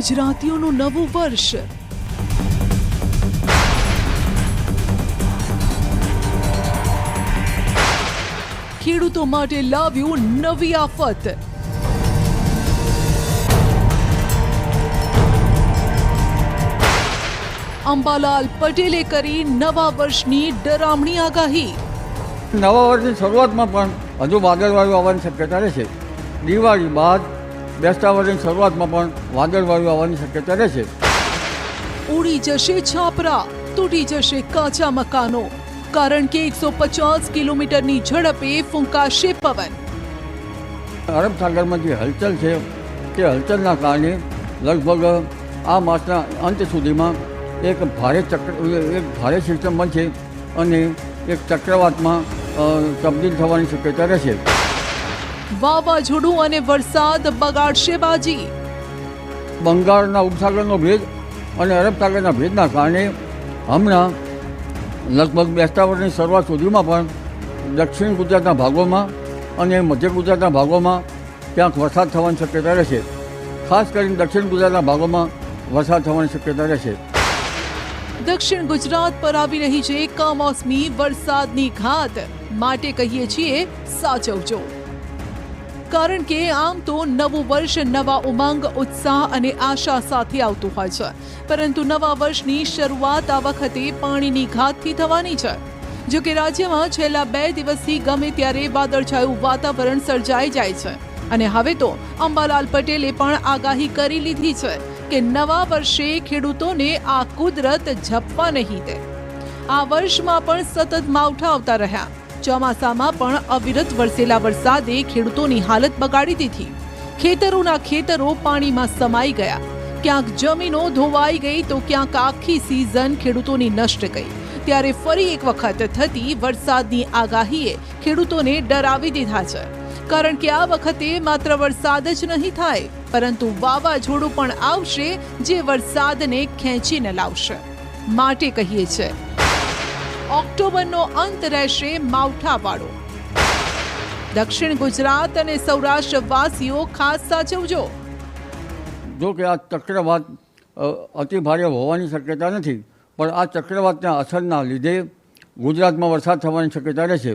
ગુજરાતીઓનું નવું વર્ષ. ખેડૂતો માટે લાવ્યું નવી આફત. અંબાલાલ પટેલે કરી નવા વર્ષની ડરામણી આગાહી. નવા વર્ષની શરૂઆતમાં પણ હજુ વાદળવાયુ આવવાની શક્યતા રહેશે. દિવાળી બાદ બેસતા વર્ષની શરૂઆતમાં પણ વાદળવાયુ આવવાની શક્યતા રહેશે. ઉડી જશે છાપરા, તૂટી જશે કાચા મકાનો, કારણ કે 150 કિલોમીટરની ઝડપે ફૂંકાશે પવન. અરબ સાગરમાં જે હલચલ છે તે હલચલના કારણે લગભગ આ માસના અંત સુધીમાં એક ભારે સિસ્ટમ બનશે અને એક ચક્રવાતમાં તબદીલ થવાની શક્યતા રહેશે. વાવાઝોડું અને વરસાદ બગાડશે બાજી. બંગાળના ઉપસાગરનો ભેજ અને અરબ સાગરના ભેજના કારણે હમણાં લગભગ બેસતા વર્ષની શરૂઆત સુધીમાં પણ દક્ષિણ ગુજરાતના ભાગોમાં અને મધ્ય ગુજરાતના ભાગોમાં ક્યાંક વરસાદ થવાની શક્યતા રહેશે. ખાસ કરીને દક્ષિણ ગુજરાતના ભાગોમાં વરસાદ થવાની શક્યતા રહેશે. દક્ષિણ ગુજરાત પર આવી રહી છે કમોસમી વરસાદની ઘાત, માટે કહીએ છીએ સાચવજો. કારણ કે આમ તો નવું વર્ષ નવા ઉમંગ, ઉત્સાહ અને આશા સાથે આવતું હોય છે, પરંતુ નવા વર્ષની શરૂઆત આ વખતે પાણીની ઘાતથી થવાની છે. જો કે રાજ્યમાં છેલ્લા 2 દિવસથી ગમે ત્યારે વાદળછાયું વાતાવરણ સર્જાઈ જાય છે અને હવે તો અંબાલાલ પટેલે પણ આગાહી કરી લીધી છે કે નવા વર્ષે ખેડૂતોને આ કુદરત ઝપવા નહીં દે. આ વર્ષમાં પણ સતત માવઠા આવતા રહ્યા. ચોમાસામાં પણ અવિરત વરસેલા વરસાદે ખેડૂતોની હાલત બગાડી દીધી. ખેતરોના ખેતરો પાણીમાં સમાઈ ગયા. ક્યાંક જમીનો ધોવાઈ ગઈ તો ક્યાંક આખી સિઝન ખેડૂતોની નષ્ટ ગઈ. ત્યારે ફરી એક વખત થતી વરસાદની આગાહીએ ખેડૂતોને ડરાવી દીધા છે. કારણ કે આ વખતે માત્ર વરસાદ જ નહીં થાય, પરંતુ વાવાઝોડું પણ આવશે જે વરસાદને ખેંચીને લાવશે. માટે કહીએ છે ઓક્ટોબરનો અંત રહેશે માવઠાવાળો. દક્ષિણ ગુજરાત અને સૌરાષ્ટ્ર વાસીઓ ખાસ સાચવજો. જો કે આ ચક્રવાત અતિ ભારે હોવાની શક્યતા નથી, પણ આ ચક્રવાતના અસરના લીધે ગુજરાતમાં વરસાદ થવાની શક્યતા રહેશે.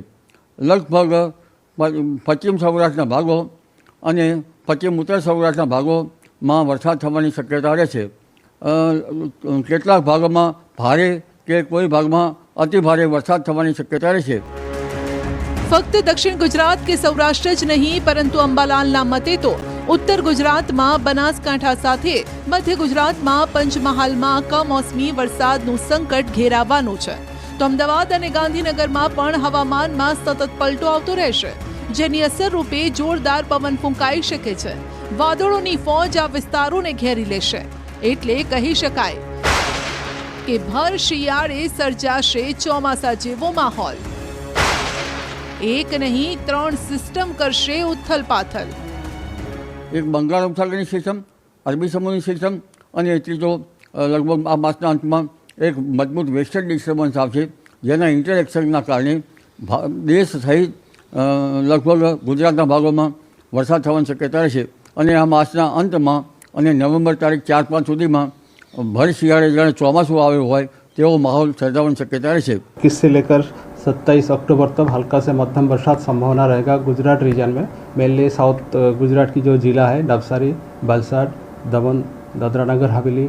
લગભગ પશ્ચિમ સૌરાષ્ટ્રના ભાગો અને પશ્ચિમ ઉત્તર સૌરાષ્ટ્રના ભાગોમાં વરસાદ થવાની શક્યતા રહેશે. કેટલાક ભાગોમાં ભારે કે કોઈ ભાગમાં અતિ ભારે વરસાદ થવાની શક્યતા રહેશે. ફક્ત દક્ષિણ ગુજરાત કે સૌરાષ્ટ્ર જ નહીં, પરંતુ અંબાલાલના મતે તો ઉત્તર ગુજરાતમાં બનાસકાંઠા સાથે મધ્ય ગુજરાતમાં પંચમહાલમાં કમોસમી વરસાદનું સંકટ ઘેરાવાનું છે. તો અમદાવાદ અને ગાંધીનગરમાં પણ હવામાનમાં સતત પલટો આવતો રહેશે, જેની અસર રૂપે જોરદાર પવન ફૂંકાઈ શકે છે. વાદળોની ફોજ આ વિસ્તારોને ઘેરી લેશે. એટલે કહી શકાય કે ભર શિયાળે સર્જાશે ચોમાસા જેવો માહોલ. એક નહીં 3 સિસ્ટમ કરશે ઉથલ પાથલ. એક બંગાળ ઉપસાગરની સિસ્ટમ, અરબી સમુદ્રની સિસ્ટમ અને ત્રીજો લગભગ આ માસના અંતમાં એક મજબૂત વેસ્ટર્ન ડિસ્ટર્બન્સ આવશે, જેના ઇન્ટરેક્શનના કારણે દેશ સહિત લગભગ ગુજરાતના ભાગોમાં વરસાદ થવાની શક્યતા રહેશે. અને આ માસના અંતમાં અને નવેમ્બર તારીખ 4-5 સુધીમાં ભર શિયાળે જાણે ચોમાસું આવ્યું હોય તેવો માહોલ સર્જાવાની શક્યતા રહેશે. 21 से लेकर 27 अक्टूबर तक हल्का से मध्यम बरसात संभावना रहेगा गुजरात रीजन में. मेनली साउथ गुजरात की जो जिला है नवसारी, वलसाड, दमन, दादरा नगर हवेली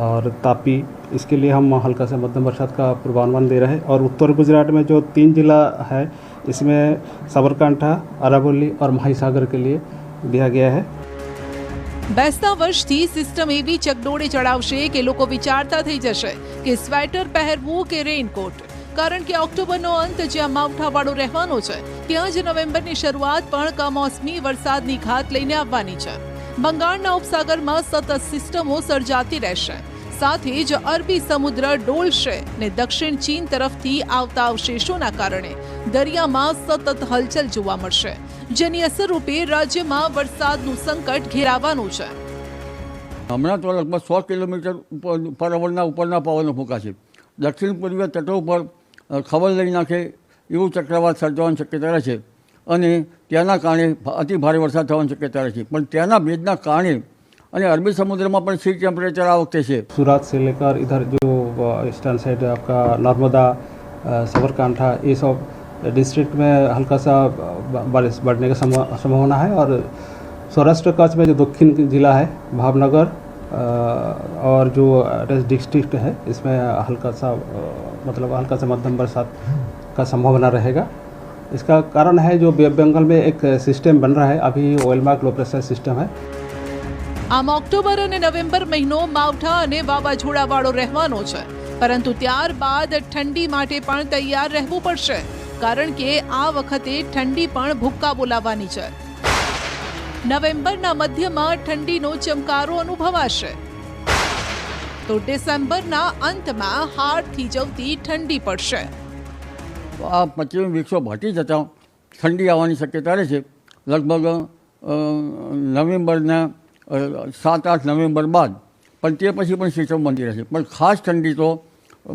और तापी, इसके लिए हम हल्का से मध्यम बरसात का पूर्वानुमान दे रहे हैं. और उत्तर गुजरात में जो 3 जिला है इसमें साबरकांठा, अरावली और महासागर के लिए दिया गया है. બેસતા વર્ષથી સિસ્ટમ એવી ચકડોળે ચડાવશે કે લોકો વિચારતા થઈ જશે કે સ્વેટર પહેરવું કે રેઇનકોટ. કારણ કે ઓક્ટોબરનો અંત જ્યાં માવઠાવાળો રહેવાનો છે, ત્યાં જ નવેમ્બરની શરૂઆત પણ કમોસમી વરસાદની ઘાત લઈને આવવાની છે. બંગાળના ઉપસાગરમાં સતત સિસ્ટમો સર્જાતી રહેશે. સાથે જ અરબી સમુદ્ર ડોલશે ને દક્ષિણ ચીન તરફથી આવતા અવશેષોના કારણે દરિયામાં સતત હલચલ જોવા મળશે, જેની અસર રૂપે રાજ્યમાં વરસાદનું સંકટ ઘેરાવાનું છે. હમણાં તો લગભગ 100 કિલોમીટર પર અવરના ઉપરના પવનો ફૂંકાશે. દક્ષિણ પૂર્વીય તટો પર ખબર લઈ નાખે એવું ચક્રવાત સર્જવાની શક્યતા રહેશે અને તેના કારણે અતિ ભારે વરસાદ થવાની શક્યતા રહેશે. પણ તેના ભેજના કારણે અને અરબી સમુદ્રમાં પણ સી ટેમ્પરેચર આ વખતે છે. सूरत से लेकर इधर जो ईस्टर्न साइड आपका नर्मदा साबरकांठा ये सब डिस्ट्रिक्ट में हल्का सा बारिश बढ़ने का संभावना है। और सौराष्ट्र कच्छ में जो दक्षिण जिला है भावनगर और जो डिस्ट्रिक्ट है इसमें हल्का सा मतलब हल्का से मध्यम बरसात का संभावना रहेगा। इसका कारण है जो बे बंगाल में एक सिस्टम बन रहा है, अभी oil mark low pressure system है। આમ ઓક્ટોબર અને નવેમ્બર મહિનો માવઠા અને વાવાઝોડાવાળો રહેવાનો છે, પરંતુ ત્યારબાદ ઠંડી માટે પણ તૈયાર રહેવું પડશે, કારણ કે આ વખતે ઠંડી પણ ભૂક્કા બોલાવવાની છે. નવેમ્બરના મધ્યમાં ઠંડીનો ચમકારો અનુભવાશે તો ડિસેમ્બરના અંતમાં હાડ થીજવતી ઠંડી પડશે. આ પશ્ચિમી વિક્ષોભ હટી જતાં ઠંડી આવવાની શક્યતા રહે છે. લગભગ નવેમ્બરના 7-8 નવેમ્બર બાદ, પણ તે પછી પણ સિસ્ટમ બનતી રહેશે. પણ ખાસ ઠંડી તો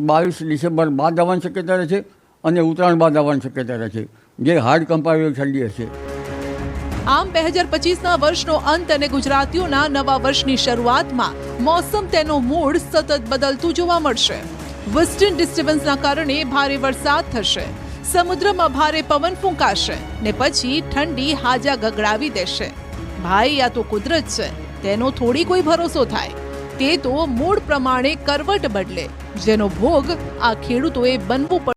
22 ડિસેમ્બર બાદ આવવાની શક્યતા રહે છે અને ઉત્તરાયણ બાદ આવવાની શક્યતા રહે છે, જે હાડ કંપાવી ઠંડી હશે. આમ 2025ના વર્ષનો અંત અને ગુજરાતીઓના નવા વર્ષની શરૂઆતમાં મોસમ તેનો મૂડ સતત બદલતું જોવા મળશે. વેસ્ટર્ન ડિસ્ટર્બન્સના કારણે ભારે વરસાદ થશે, સમુદ્રમાં ભારે પવન ફૂંકાશે ને પછી ઠંડી હાજા ગગડાવી દેશે. ભાઈ આ તો કુદરત છે, તેનો થોડી કોઈ ભરોસો થાય. તે તો મૂડ પ્રમાણે કરવટ બદલે, જેનો ભોગ આ ખેડૂતોએ બનવું પડે.